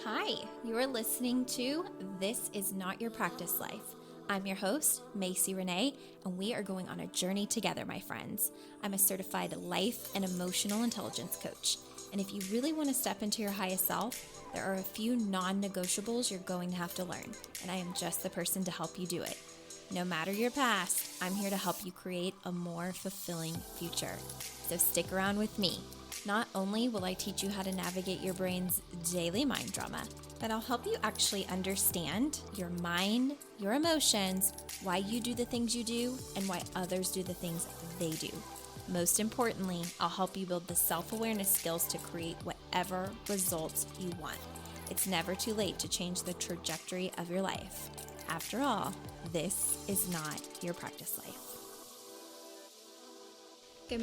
Hi, you're listening to This Is Not Your Practice Life. I'm your host, Macy Renee, and we are going on a journey together, my friends. I'm a certified life and emotional intelligence coach. And if you really want to step into your highest self, there are a few non-negotiables you're going to have to learn, and I am just the person to help you do it. No matter your past, I'm here to help you create a more fulfilling future. So stick around with me. Not only will I teach you how to navigate your brain's daily mind drama, but I'll help you actually understand your mind, your emotions, why you do the things you do, and why others do the things they do. Most importantly, I'll help you build the self-awareness skills to create whatever results you want. It's never too late to change the trajectory of your life. After all, this is not your practice life. Good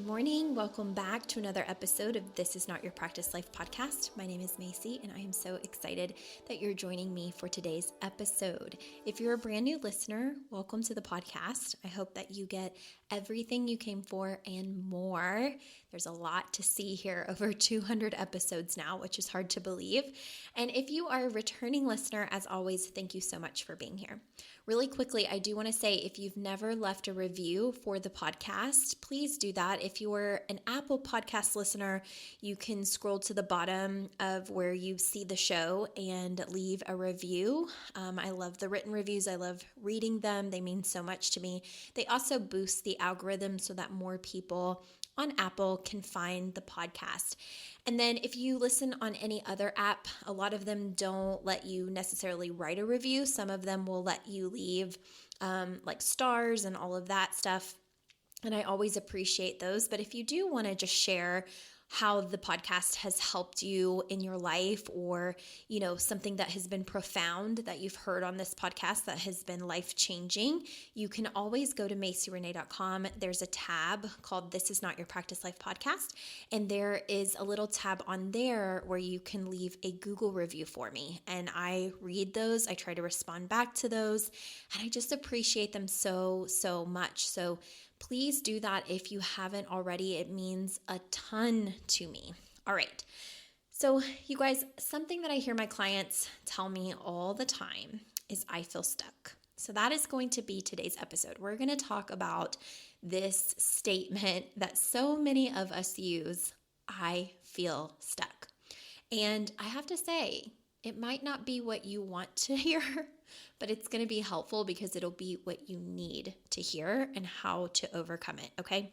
morning. Welcome back to another episode of This Is Not Your Practice Life podcast. My name is Macy, and I am so excited that you're joining me for today's episode. If you're a brand new listener, welcome to the podcast. I hope that you get everything you came for and more. There's a lot to see here, over 200 episodes now, which is hard to believe. And if you are a returning listener, as always, thank you so much for being here. Really quickly, I do want to say, if you've never left a review for the podcast, please do that. If you're an Apple Podcast listener, you can scroll to the bottom of where you see the show and leave a review. I love the written reviews. I love reading them. They mean so much to me. They also boost the algorithm so that more people on Apple can find the podcast. And then if you listen on any other app, a lot of them don't let you necessarily write a review. Some of them will let you leave like stars and all of that stuff. And I always appreciate those. But if you do want to just share how the podcast has helped you in your life, or, something that has been profound that you've heard on this podcast that has been life-changing, you can always go to macyrenee.com. There's a tab called This Is Not Your Practice Life podcast, and there is a little tab on there where you can leave a Google review for me, and I read those. I try to respond back to those, and I just appreciate them so much. So please do that if you haven't already. It means a ton to me. All right. So you guys, something that I hear my clients tell me all the time is I feel stuck. So that is going to be today's episode. We're going to talk about this statement that so many of us use, I feel stuck. And I have to say, it might not be what you want to hear, but it's going to be helpful because it'll be what you need to hear and how to overcome it, okay?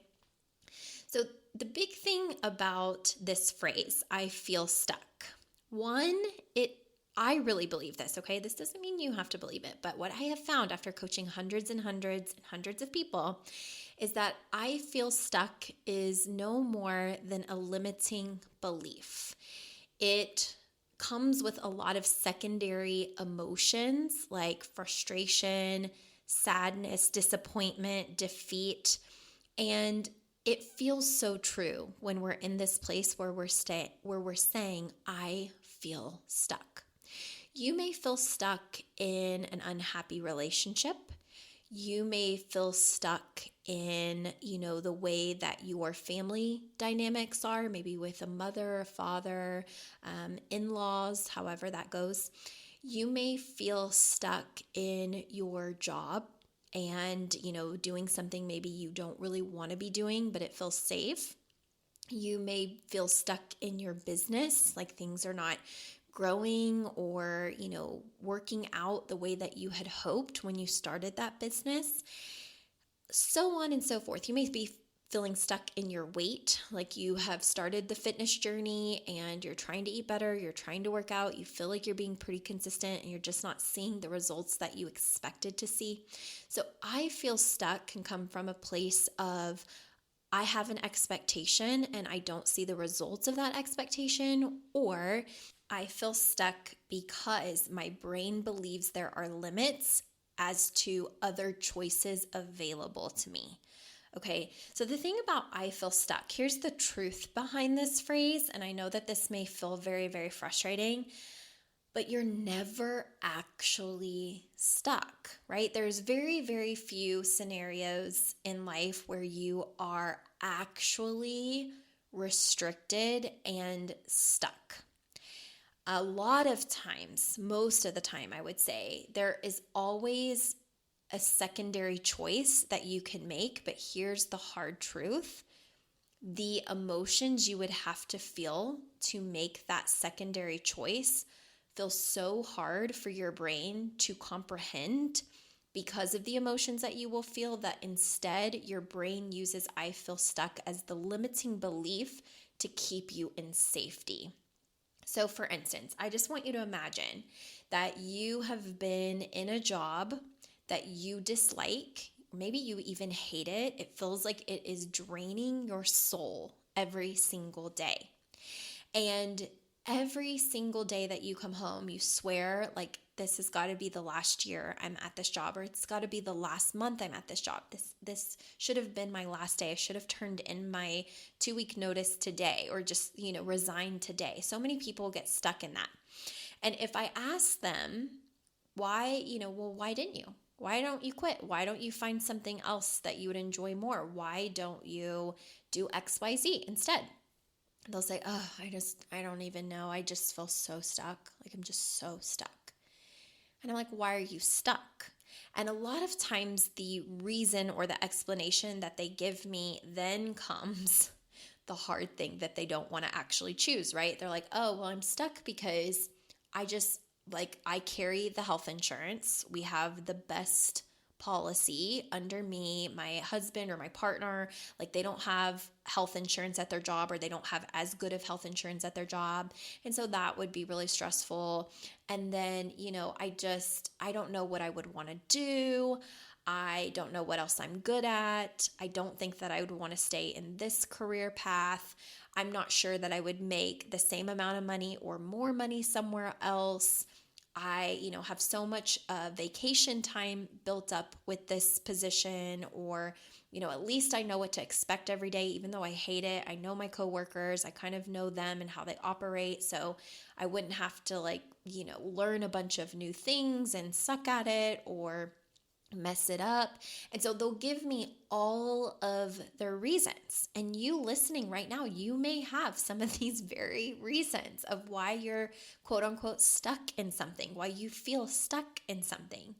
So the big thing about this phrase, I feel stuck. One, I really believe this, okay? This doesn't mean you have to believe it, but what I have found after coaching hundreds and hundreds and hundreds of people is that I feel stuck is no more than a limiting belief. It comes with a lot of secondary emotions like frustration, sadness, disappointment, defeat, and it feels so true when we're in this place where we're saying, I feel stuck. You may feel stuck in an unhappy relationship. You may feel stuck in, the way that your family dynamics are, maybe with a mother, a father, in-laws, however that goes. You may feel stuck in your job and, doing something maybe you don't really want to be doing, but it feels safe. You may feel stuck in your business, like things are not growing or, working out the way that you had hoped when you started that business, so on and so forth. You may be feeling stuck in your weight, like you have started the fitness journey and you're trying to eat better, you're trying to work out, you feel like you're being pretty consistent and you're just not seeing the results that you expected to see. So I feel stuck can come from a place of I have an expectation and I don't see the results of that expectation, or I feel stuck because my brain believes there are limits as to other choices available to me. Okay, so the thing about I feel stuck, here's the truth behind this phrase, and I know that this may feel very, very frustrating, but you're never actually stuck, right? There's very, very few scenarios in life where you are actually restricted and stuck. a lot of times, most of the time, I would say, there is always a secondary choice that you can make. But here's the hard truth. The emotions you would have to feel to make that secondary choice feel so hard for your brain to comprehend because of the emotions that you will feel, that instead your brain uses "I feel stuck" as the limiting belief to keep you in safety. So for instance, I just want you to imagine that you have been in a job that you dislike. Maybe you even hate it. It feels like it is draining your soul every single day. And every single day that you come home, you swear, like, this has got to be the last year I'm at this job, or it's got to be the last month I'm at this job. This should have been my last day. I should have turned in my 2-week notice today, or just, resigned today. So many people get stuck in that. And if I ask them why, why didn't you? Why don't you quit? Why don't you find something else that you would enjoy more? Why don't you do XYZ instead? They'll say, "Oh, I don't even know. I just feel so stuck. Like, I'm just so stuck." And I'm like, "Why are you stuck?" And a lot of times the reason or the explanation that they give me then comes the hard thing that they don't want to actually choose, right? They're like, "Oh, well, I'm stuck because I carry the health insurance. We have the best policy under me. My husband or my partner, they don't have health insurance at their job, or they don't have as good of health insurance at their job. And so that would be really stressful. And then, I don't know what I would want to do. I don't know what else I'm good at. I don't think that I would want to stay in this career path. I'm not sure that I would make the same amount of money or more money somewhere else. I, have so much vacation time built up with this position, or, at least I know what to expect every day, even though I hate it. I know my coworkers, I kind of know them and how they operate. So I wouldn't have to learn a bunch of new things and suck at it or mess it up. And so they'll give me all of their reasons. And you listening right now, you may have some of these very reasons of why you're quote unquote stuck in something, why you feel stuck in something.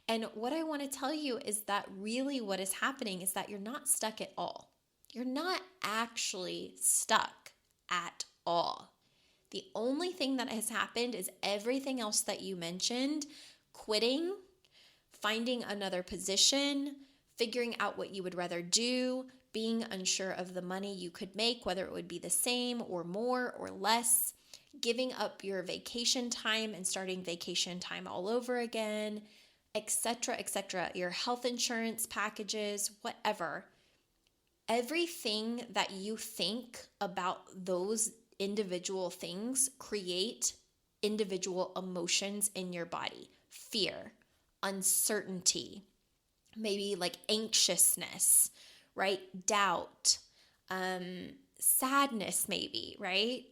And what I want to tell you is that really what is happening is that you're not stuck at all. You're not actually stuck at all. The only thing that has happened is everything else that you mentioned: quitting, finding another position, figuring out what you would rather do, being unsure of the money you could make, whether it would be the same or more or less, giving up your vacation time and starting vacation time all over again, etc., your health insurance packages, whatever. Everything that you think about those individual things create individual emotions in your body: fear, uncertainty, maybe anxiousness, right? Doubt, sadness, maybe, right?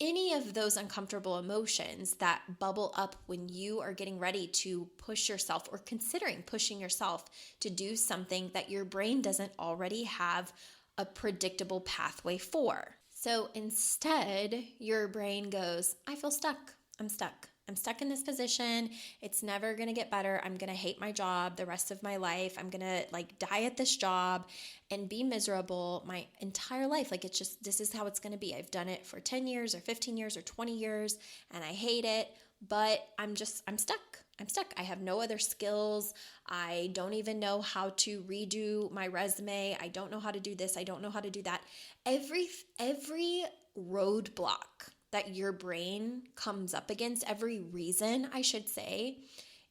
Any of those uncomfortable emotions that bubble up when you are getting ready to push yourself or considering pushing yourself to do something that your brain doesn't already have a predictable pathway for. So instead, your brain goes, "I feel stuck. I'm stuck. I'm stuck in this position. It's never going to get better. I'm going to hate my job the rest of my life. I'm going to die at this job and be miserable my entire life. This is how it's going to be. I've done it for 10 years or 15 years or 20 years and I hate it, but I'm stuck. I'm stuck. I have no other skills. I don't even know how to redo my resume. I don't know how to do this. I don't know how to do that." Every roadblock that your brain comes up against, every reason, I should say,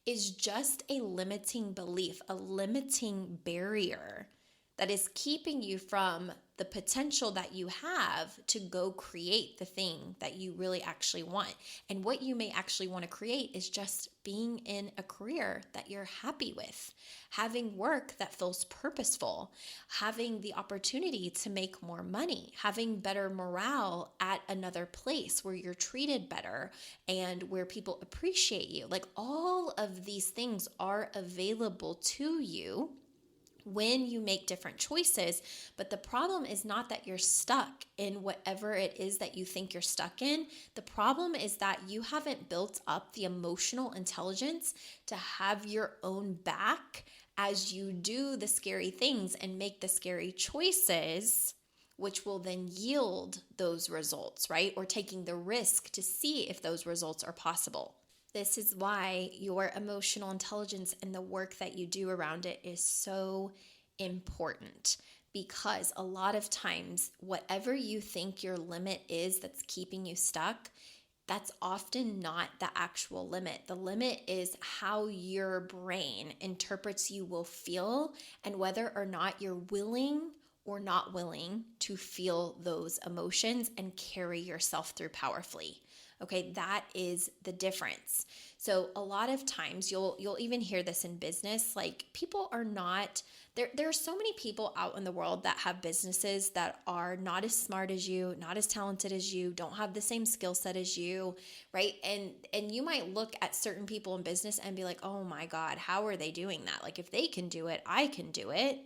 is just a limiting belief, a limiting barrier that is keeping you from the potential that you have to go create the thing that you really actually want. And what you may actually want to create is just being in a career that you're happy with, having work that feels purposeful, having the opportunity to make more money, having better morale at another place where you're treated better and where people appreciate you. All of these things are available to you when you make different choices. But the problem is not that you're stuck in whatever it is that you think you're stuck in. The problem is that you haven't built up the emotional intelligence to have your own back as you do the scary things and make the scary choices, which will then yield those results, right? Or taking the risk to see if those results are possible. This is why your emotional intelligence and the work that you do around it is so important, because a lot of times, whatever you think your limit is that's keeping you stuck, that's often not the actual limit. The limit is how your brain interprets you will feel and whether or not you're willing or not willing to feel those emotions and carry yourself through powerfully. Okay, that is the difference. So a lot of times you'll even hear this in business, like people are not there are so many people out in the world that have businesses that are not as smart as you, not as talented as you, don't have the same skill set as you, right? And you might look at certain people in business and be like, "Oh my God, how are they doing that? Like if they can do it, I can do it."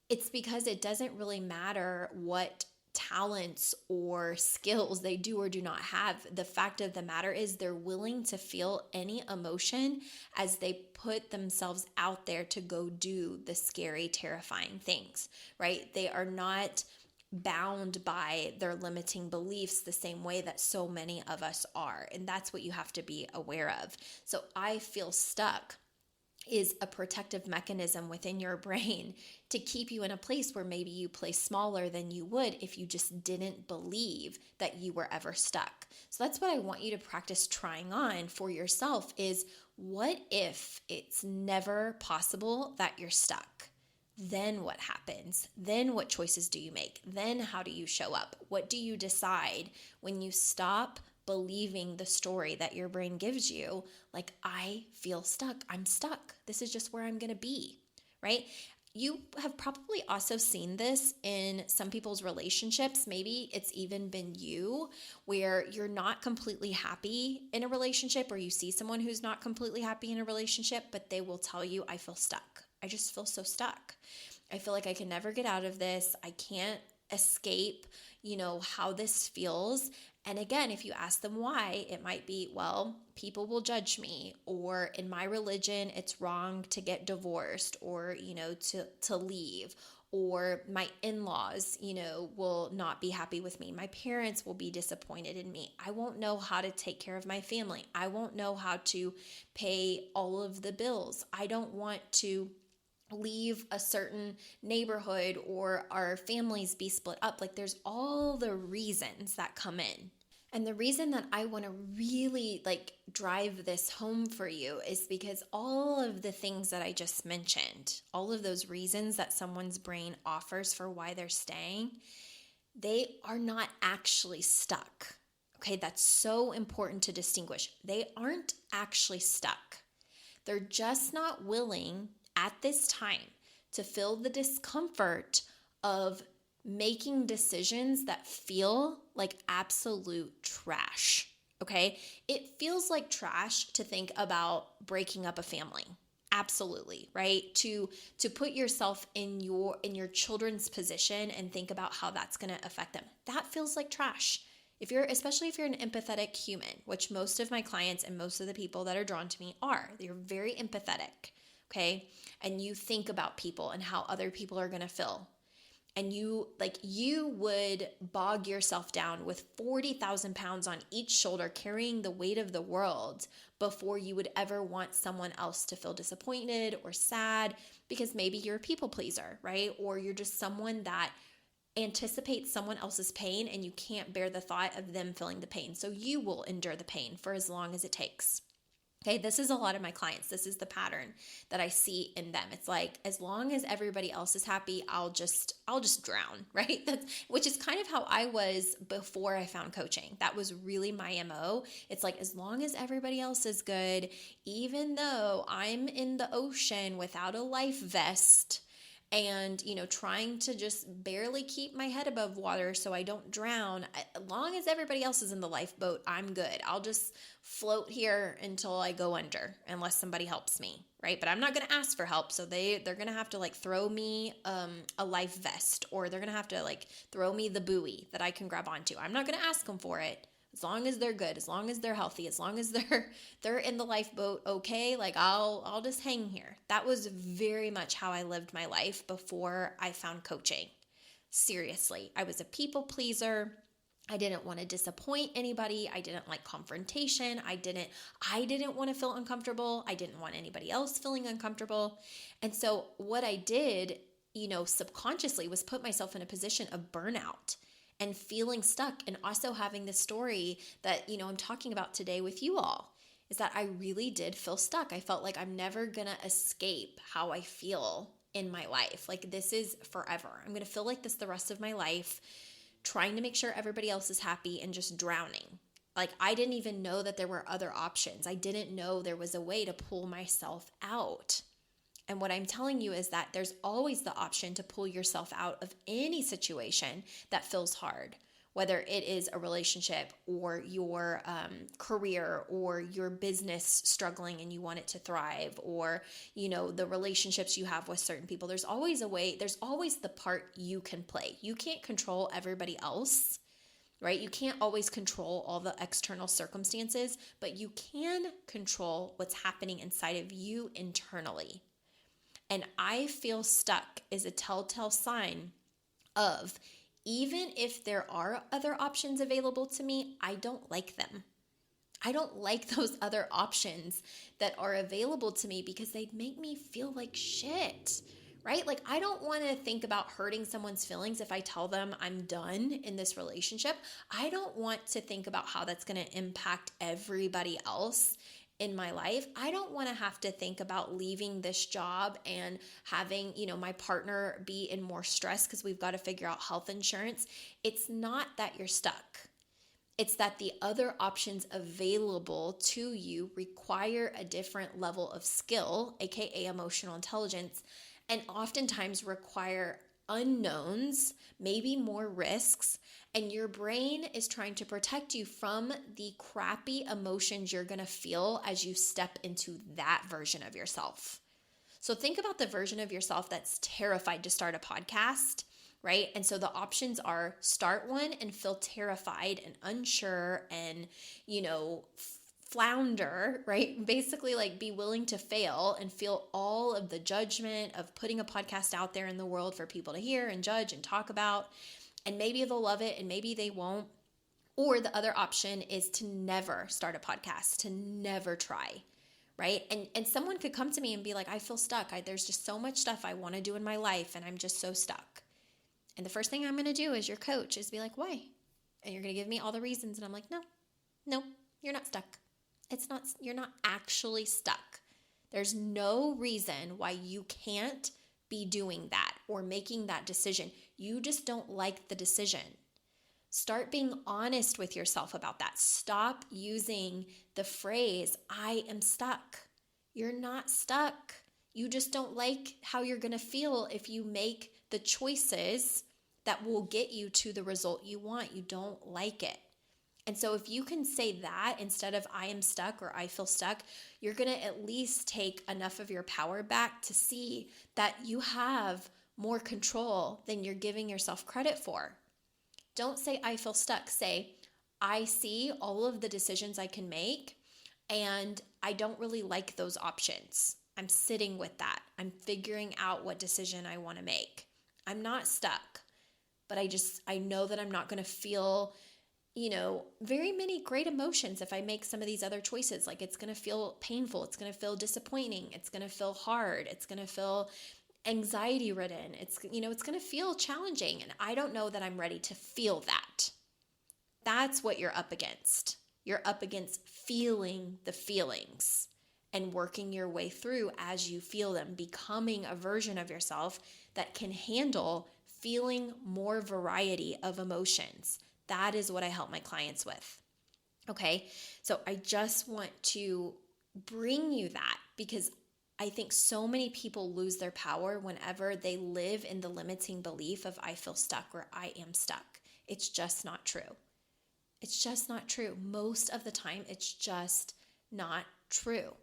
It's because it doesn't really matter what talents or skills they do or do not have. The fact of the matter is they're willing to feel any emotion as they put themselves out there to go do the scary, terrifying things, right? They are not bound by their limiting beliefs the same way that so many of us are. And that's what you have to be aware of. So I feel stuck is a protective mechanism within your brain to keep you in a place where maybe you play smaller than you would if you just didn't believe that you were ever stuck. So that's what I want you to practice trying on for yourself is, what if it's never possible that you're stuck? Then what happens? Then what choices do you make? Then how do you show up? What do you decide when you stop believing the story that your brain gives you? Like, I feel stuck. I'm stuck. This is just where I'm going to be, right? You have probably also seen this in some people's relationships. Maybe it's even been you, where you're not completely happy in a relationship, or you see someone who's not completely happy in a relationship, but they will tell you, I feel stuck. I just feel so stuck. I feel like I can never get out of this. I can't escape, how this feels. And again, if you ask them why, it might be, well, people will judge me, or in my religion, it's wrong to get divorced, or, to leave, or my in-laws, will not be happy with me. My parents will be disappointed in me. I won't know how to take care of my family. I won't know how to pay all of the bills. I don't want to leave a certain neighborhood, or our families be split up. Like, there's all the reasons that come in. And the reason that I want to really drive this home for you is because all of the things that I just mentioned, all of those reasons that someone's brain offers for why they're staying, they are not actually stuck. Okay, that's so important to distinguish. They aren't actually stuck. They're just not willing at this time to feel the discomfort of making decisions that feel like absolute trash. Okay? It feels like trash to think about breaking up a family. Absolutely, right? To put yourself in your children's position and think about how that's going to affect them. That feels like trash. Especially if you're an empathetic human, which most of my clients and most of the people that are drawn to me are. They're very empathetic. Okay. And you think about people and how other people are going to feel. And you would bog yourself down with 40,000 pounds on each shoulder, carrying the weight of the world before you would ever want someone else to feel disappointed or sad, because maybe you're a people pleaser, right? Or you're just someone that anticipates someone else's pain and you can't bear the thought of them feeling the pain. So you will endure the pain for as long as it takes. Okay, this is a lot of my clients. This is the pattern that I see in them. It's like, as long as everybody else is happy, I'll just drown, right? Which is kind of how I was before I found coaching. That was really my MO. It's like, as long as everybody else is good, even though I'm in the ocean without a life vest and, trying to just barely keep my head above water so I don't drown. As long as everybody else is in the lifeboat, I'm good. I'll just float here until I go under, unless somebody helps me, right? But I'm not going to ask for help. So they're going to have to like throw me a life vest, or they're going to have to like throw me the buoy that I can grab onto. I'm not going to ask them for it. As long as they're good, as long as they're healthy, as long as they're in the lifeboat, okay, like I'll just hang here. That was very much how I lived my life before I found coaching. Seriously, I was a people pleaser. I didn't want to disappoint anybody. I didn't like confrontation. I didn't want to feel uncomfortable. I didn't want anybody else feeling uncomfortable. And so what I did, subconsciously was put myself in a position of burnout and feeling stuck, and also having this story that, I'm talking about today with you all, is that I really did feel stuck. I felt like I'm never gonna escape how I feel in my life. Like this is forever. I'm gonna feel like this the rest of my life, trying to make sure everybody else is happy and just drowning. Like I didn't even know that there were other options. I didn't know there was a way to pull myself out. And what I'm telling you is that there's always the option to pull yourself out of any situation that feels hard, whether it is a relationship or your career or your business struggling and you want it to thrive, or, the relationships you have with certain people. There's always a way, there's always the part you can play. You can't control everybody else, right? You can't always control all the external circumstances, but you can control what's happening inside of you internally. And I feel stuck is a telltale sign of, even if there are other options available to me, I don't like them. I don't like those other options that are available to me because they make me feel like shit, right? Like I don't want to think about hurting someone's feelings if I tell them I'm done in this relationship. I don't want to think about how that's going to impact everybody else in my life. I don't want to have to think about leaving this job and having, my partner be in more stress because we've got to figure out health insurance. It's not that you're stuck. It's that the other options available to you require a different level of skill, aka emotional intelligence, and oftentimes require unknowns, maybe more risks, and your brain is trying to protect you from the crappy emotions you're going to feel as you step into that version of yourself. So think about the version of yourself that's terrified to start a podcast, right? And so the options are start one and feel terrified and unsure and, flounder, right? Basically like be willing to fail and feel all of the judgment of putting a podcast out there in the world for people to hear and judge and talk about. And maybe they'll love it and maybe they won't. Or the other option is to never start a podcast, to never try, right? And someone could come to me and be like, I feel stuck. There's just so much stuff I want to do in my life and I'm just so stuck. And the first thing I'm going to do as your coach is be like, why? And you're going to give me all the reasons. And I'm like, no, you're not stuck. You're not actually stuck. There's no reason why you can't be doing that or making that decision. You just don't like the decision. Start being honest with yourself about that. Stop using the phrase, I am stuck. You're not stuck. You just don't like how you're going to feel if you make the choices that will get you to the result you want. You don't like it. And so if you can say that instead of I am stuck or I feel stuck, you're going to at least take enough of your power back to see that you have more control than you're giving yourself credit for. Don't say I feel stuck. Say I see all of the decisions I can make and I don't really like those options. I'm sitting with that. I'm figuring out what decision I want to make. I'm not stuck, but I know that I'm not going to feel very many great emotions if I make some of these other choices. Like it's going to feel painful. It's going to feel disappointing. It's going to feel hard. It's going to feel anxiety ridden. It's going to feel challenging. And I don't know that I'm ready to feel that. That's what you're up against. You're up against feeling the feelings and working your way through as you feel them, becoming a version of yourself that can handle feeling more variety of emotions. That is what I help my clients with. Okay, so I just want to bring you that because I think so many people lose their power whenever they live in the limiting belief of I feel stuck or I am stuck. It's just not true. It's just not true. Most of the time, it's just not true.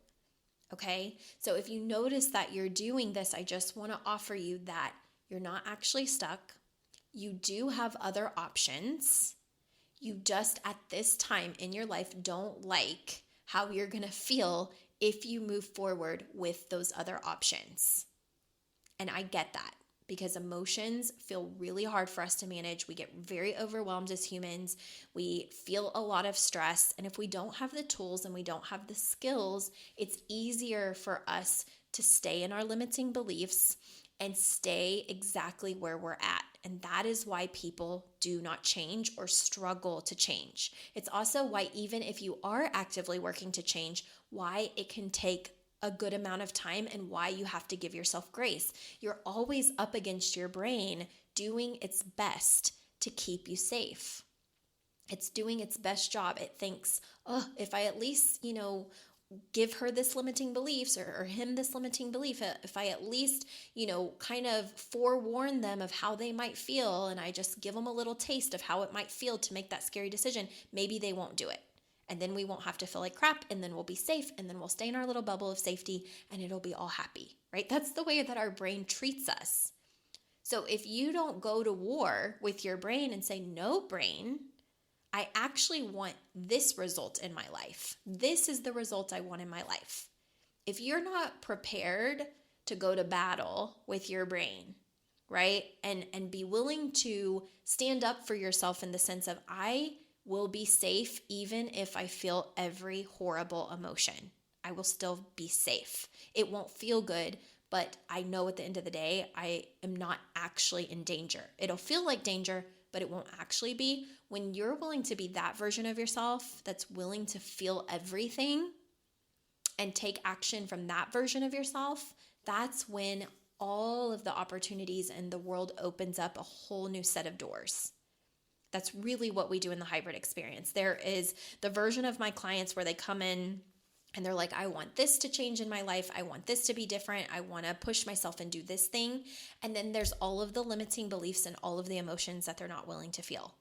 Okay? So if you notice that you're doing this, I just want to offer you that you're not actually stuck. You do have other options. You just at this time in your life don't like how you're going to feel if you move forward with those other options. And I get that because emotions feel really hard for us to manage. We get very overwhelmed as humans. We feel a lot of stress. And if we don't have the tools and we don't have the skills, it's easier for us to stay in our limiting beliefs and stay exactly where we're at. And that is why people do not change or struggle to change. It's also why even if you are actively working to change, why it can take a good amount of time and why you have to give yourself grace. You're always up against your brain doing its best to keep you safe. It's doing its best job. It thinks, oh, if I at least, give her this limiting beliefs or him this limiting belief, if I at least, kind of forewarn them of how they might feel and I just give them a little taste of how it might feel to make that scary decision, maybe they won't do it. And then we won't have to feel like crap, and then we'll be safe, and then we'll stay in our little bubble of safety, and it'll be all happy, right? That's the way that our brain treats us. So if you don't go to war with your brain and say, no, brain, I actually want this result in my life. This is the result I want in my life. If you're not prepared to go to battle with your brain, right, and be willing to stand up for yourself in the sense of I will be safe even if I feel every horrible emotion. I will still be safe. It won't feel good, but I know at the end of the day, I am not actually in danger. It'll feel like danger, but it won't actually be. When you're willing to be that version of yourself that's willing to feel everything and take action from that version of yourself, that's when all of the opportunities in the world opens up a whole new set of doors. That's really what we do in the hybrid experience. There is the version of my clients where they come in and they're like, I want this to change in my life. I want this to be different. I want to push myself and do this thing. And then there's all of the limiting beliefs and all of the emotions that they're not willing to feel.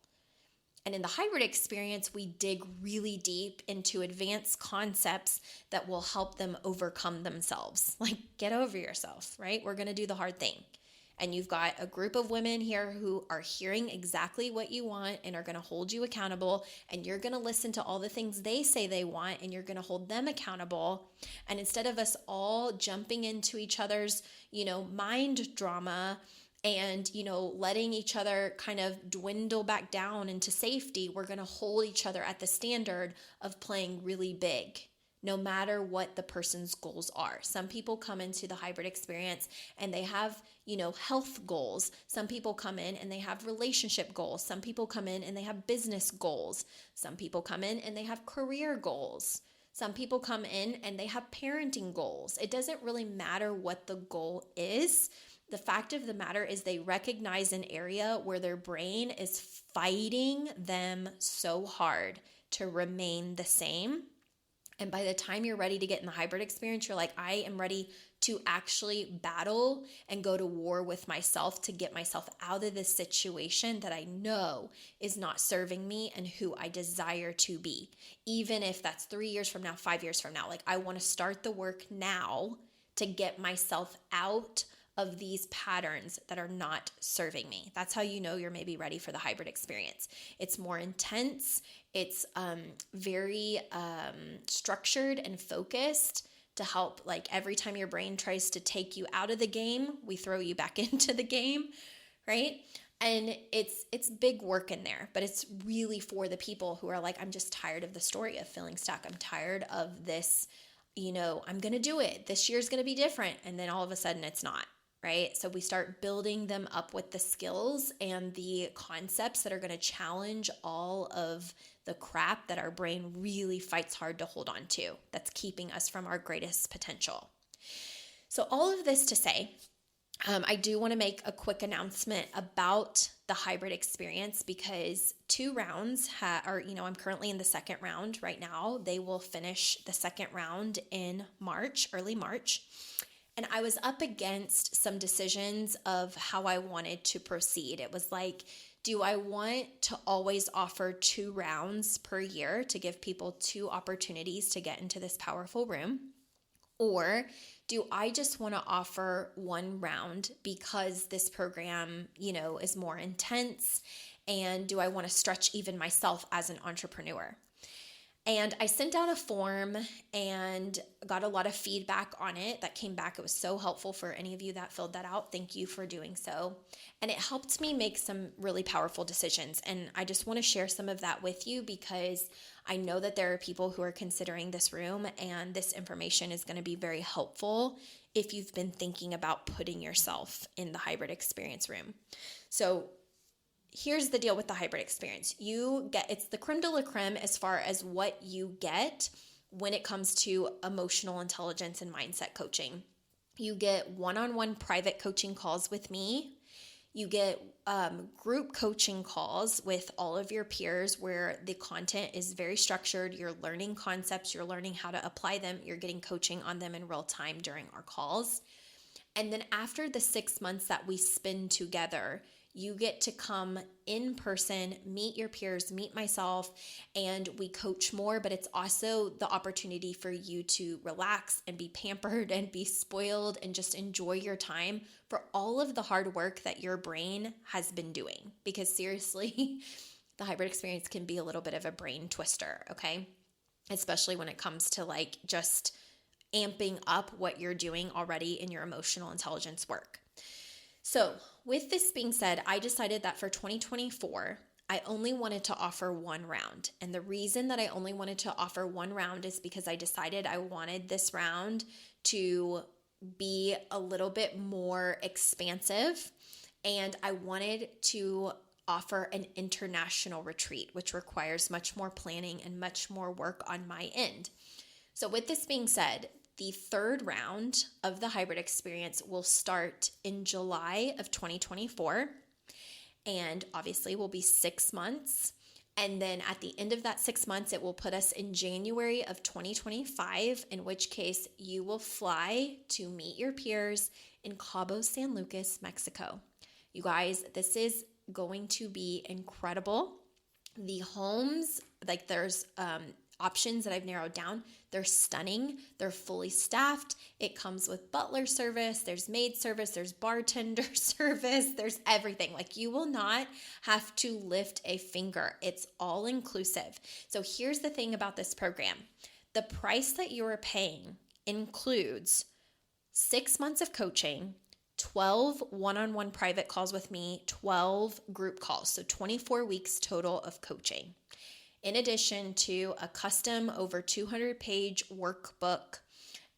And in the hybrid experience, we dig really deep into advanced concepts that will help them overcome themselves. Like, get over yourself, right? We're going to do the hard thing. And you've got a group of women here who are hearing exactly what you want and are going to hold you accountable. And you're going to listen to all the things they say they want and you're going to hold them accountable. And instead of us all jumping into each other's, mind drama and, letting each other kind of dwindle back down into safety, we're going to hold each other at the standard of playing really big, no matter what the person's goals are. Some people come into the hybrid experience and they have, health goals. Some people come in and they have relationship goals. Some people come in and they have business goals. Some people come in and they have career goals. Some people come in and they have parenting goals. It doesn't really matter what the goal is. The fact of the matter is they recognize an area where their brain is fighting them so hard to remain the same. And by the time you're ready to get in the hybrid experience, you're like, I am ready to actually battle and go to war with myself to get myself out of this situation that I know is not serving me and who I desire to be. Even if that's 3 years from now, 5 years from now, like I want to start the work now to get myself out of these patterns that are not serving me. That's how you know you're maybe ready for the hybrid experience. It's more intense. It's very structured and focused to help, like every time your brain tries to take you out of the game, we throw you back into the game, right? And it's big work in there, but it's really for the people who are like, I'm just tired of the story of feeling stuck. I'm tired of this, I'm going to do it. This year's going to be different. And then all of a sudden it's not. Right? So we start building them up with the skills and the concepts that are going to challenge all of the crap that our brain really fights hard to hold on to, that's keeping us from our greatest potential. So all of this to say, I do want to make a quick announcement about the hybrid experience because 2 rounds I'm currently in the second round right now. They will finish the second round in March, early March. And I was up against some decisions of how I wanted to proceed. It was like, do I want to always offer 2 rounds per year to give people 2 opportunities to get into this powerful room? Or do I just want to offer 1 round because this program, is more intense? And do I want to stretch even myself as an entrepreneur? And I sent out a form and got a lot of feedback on it that came back. It was so helpful for any of you that filled that out. Thank you for doing so. And it helped me make some really powerful decisions. And I just want to share some of that with you because I know that there are people who are considering this room, and this information is going to be very helpful if you've been thinking about putting yourself in the hybrid experience room. So here's the deal with the hybrid experience. It's the creme de la creme as far as what you get when it comes to emotional intelligence and mindset coaching. You get one-on-one private coaching calls with me. You get group coaching calls with all of your peers where the content is very structured. You're learning concepts. You're learning how to apply them. You're getting coaching on them in real time during our calls. And then after the 6 months that we spend together, you get to come in person, meet your peers, meet myself, and we coach more, but it's also the opportunity for you to relax and be pampered and be spoiled and just enjoy your time for all of the hard work that your brain has been doing. Because seriously, the hybrid experience can be a little bit of a brain twister, okay? Especially when it comes to like just amping up what you're doing already in your emotional intelligence work. So with this being said, I decided that for 2024, I only wanted to offer 1 round. And the reason that I only wanted to offer 1 round is because I decided I wanted this round to be a little bit more expansive. And I wanted to offer an international retreat, which requires much more planning and much more work on my end. So with this being said, the 3rd round of the hybrid experience will start in July of 2024, and obviously will be 6 months. And then at the end of that 6 months, it will put us in January of 2025, in which case you will fly to meet your peers in Cabo San Lucas, Mexico. You guys, this is going to be incredible. The homes, like there's options that I've narrowed down. They're stunning. They're fully staffed. It comes with butler service. There's maid service. There's bartender service. There's everything. Like you will not have to lift a finger. It's all inclusive. So here's the thing about this program. The price that you are paying includes 6 months of coaching, 12 one-on-one private calls with me, 12 group calls. So 24 weeks total of coaching. In addition to a custom over 200-page workbook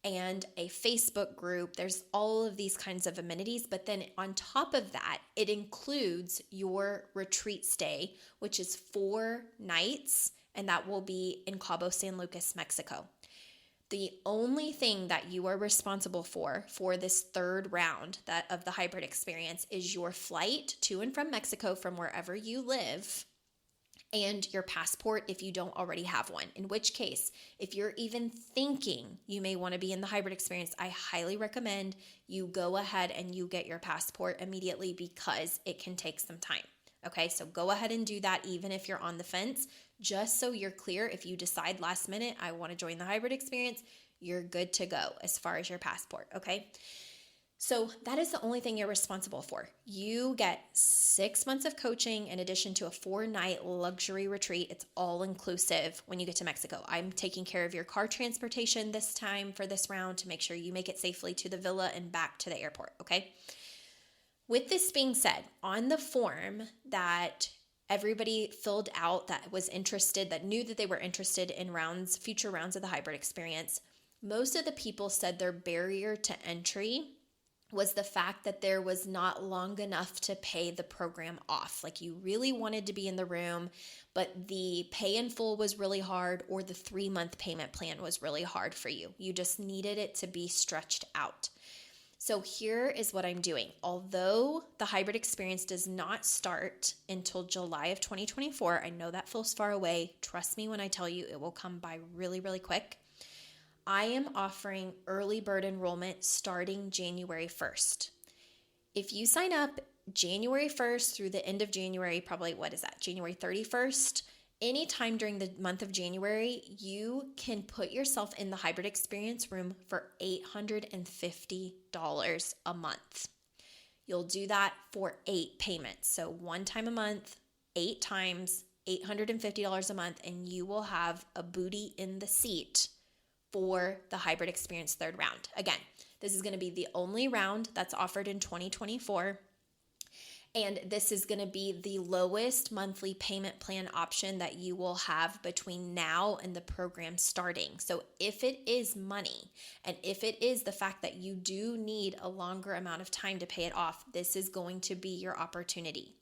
and a Facebook group, there's all of these kinds of amenities. But then on top of that, it includes your retreat stay, which is 4 nights, and that will be in Cabo San Lucas, Mexico. The only thing that you are responsible for this 3rd round of the hybrid experience is your flight to and from Mexico from wherever you live, and your passport if you don't already have one. In which case, if you're even thinking you may want to be in the hybrid experience, I highly recommend you go ahead and you get your passport immediately because it can take some time. Okay, so go ahead and do that even if you're on the fence, just so you're clear. If you decide last minute, I want to join the hybrid experience, you're good to go as far as your passport, okay? So that is the only thing you're responsible for. You get 6 months of coaching in addition to a 4-night luxury retreat. It's all inclusive when you get to Mexico. I'm taking care of your car transportation this time for this round to make sure you make it safely to the villa and back to the airport, okay? With this being said, on the form that everybody filled out that was interested, that knew that they were interested in future rounds of the hybrid experience, most of the people said their barrier to entry was the fact that there was not long enough to pay the program off. Like you really wanted to be in the room, but the pay in full was really hard, or the 3-month payment plan was really hard for you. You just needed it to be stretched out. So here is what I'm doing. Although the hybrid experience does not start until July of 2024, I know that feels far away. Trust me when I tell you it will come by really, really quick. I am offering early bird enrollment starting January 1st. If you sign up January 1st through the end of January, probably January 31st, anytime during the month of January, you can put yourself in the hybrid experience room for $850 a month. You'll do that for 8 payments. So one time a month, 8 times, $850 a month, and you will have a booty in the seat for the hybrid experience third round. Again, this is going to be the only round that's offered in 2024. And this is going to be the lowest monthly payment plan option that you will have between now and the program starting. So if it is money, and if it is the fact that you do need a longer amount of time to pay it off, this is going to be your opportunity.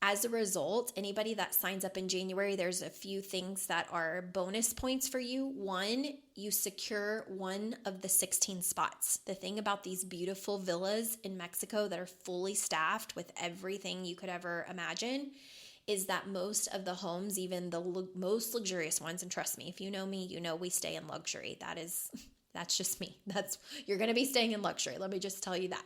As a result, anybody that signs up in January, there's a few things that are bonus points for you. One, you secure one of the 16 spots. The thing about these beautiful villas in Mexico that are fully staffed with everything you could ever imagine is that most of the homes, even the most luxurious ones, and trust me, if you know me, you know we stay in luxury. That's just me. You're going to be staying in luxury. Let me just tell you that.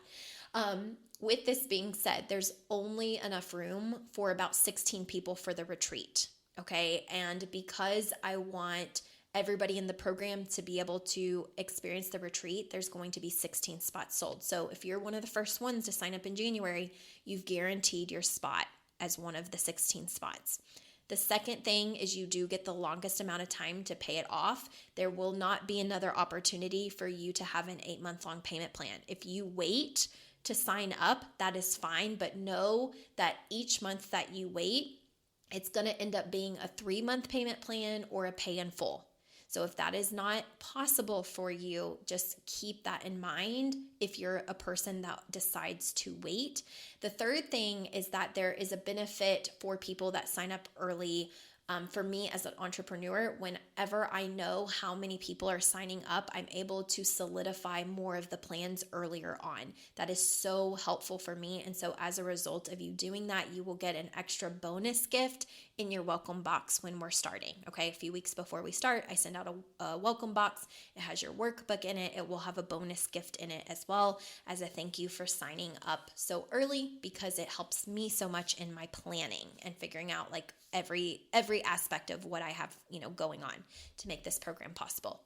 With this being said, there's only enough room for about 16 people for the retreat, okay? And because I want everybody in the program to be able to experience the retreat, there's going to be 16 spots sold. So if you're one of the first ones to sign up in January, you've guaranteed your spot as one of the 16 spots. The second thing is you do get the longest amount of time to pay it off. There will not be another opportunity for you to have an 8-month-long payment plan. If you wait to sign up, that is fine, but know that each month that you wait, it's going to end up being a 3-month payment plan or a pay in full. So if that is not possible for you, just keep that in mind if you're a person that decides to wait. The third thing is that there is a benefit for people that sign up early. For me as an entrepreneur, whenever I know how many people are signing up, I'm able to solidify more of the plans earlier on. That is so helpful for me. And so as a result of you doing that, you will get an extra bonus gift in your welcome box when we're starting. Okay, a few weeks before we start, I send out a welcome box. It has your workbook in it. It will have a bonus gift in it as well as a thank you for signing up so early, because it helps me so much in my planning and figuring out like every aspect of what I have, going on to make this program possible.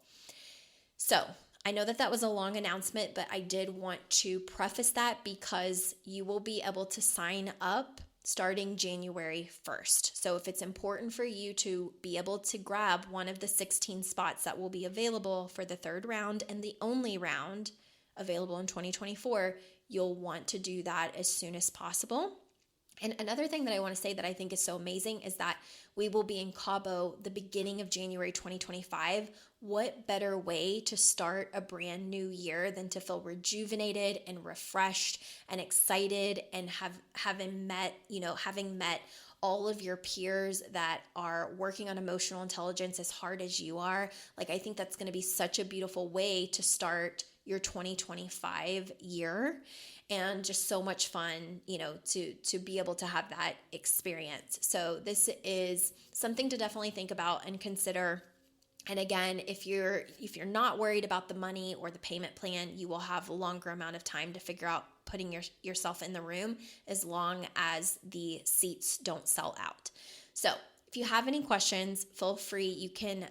So I know that was a long announcement, but I did want to preface that because you will be able to sign up starting January 1st. So if it's important for you to be able to grab one of the 16 spots that will be available for the third round and the only round available in 2024, you'll want to do that as soon as possible. And another thing that I want to say that I think is so amazing is that we will be in Cabo the beginning of January 2025. What better way to start a brand new year than to feel rejuvenated and refreshed and excited and having met all of your peers that are working on emotional intelligence as hard as you are. Like, I think that's going to be such a beautiful way to start your 2025 year. And just so much fun, to be able to have that experience. So this is something to definitely think about and consider. And again, if you're not worried about the money or the payment plan, you will have a longer amount of time to figure out putting yourself in the room as long as the seats don't sell out. So if you have any questions, feel free. You can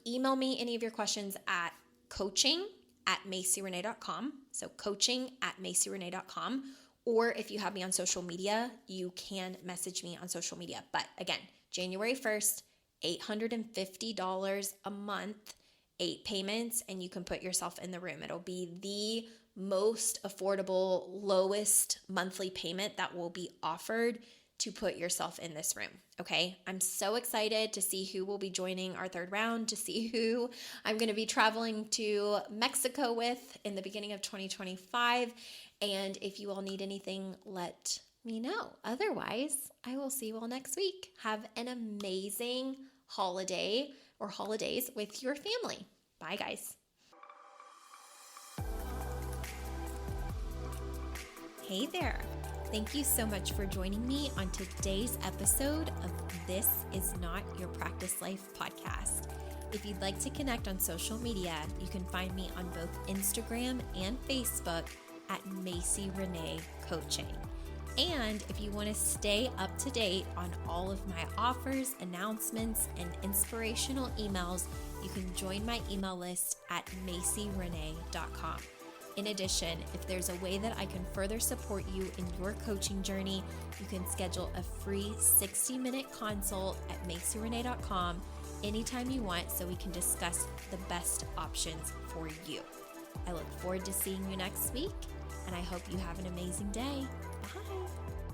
email me any of your questions at coaching@MacyRenee.com. So coaching@MacyRenee.com. Or if you have me on social media, you can message me on social media. But again, January 1st, $850 a month, 8 payments, and you can put yourself in the room. It'll be the most affordable, lowest monthly payment that will be offered to put yourself in this room. Okay. I'm so excited to see who will be joining our third round, to see who I'm going to be traveling to Mexico with in the beginning of 2025. And if you all need anything, let me know. Otherwise, I will see you all next week. Have an amazing holiday or holidays with your family. Bye, guys. Hey there. Thank you so much for joining me on today's episode of This Is Not Your Practice Life podcast. If you'd like to connect on social media, you can find me on both Instagram and Facebook at Macy Renee Coaching. And if you want to stay up to date on all of my offers, announcements, and inspirational emails, you can join my email list at macyrenee.com. In addition, if there's a way that I can further support you in your coaching journey, you can schedule a free 60-minute consult at macyrenee.com anytime you want so we can discuss the best options for you. I look forward to seeing you next week, and I hope you have an amazing day. Bye.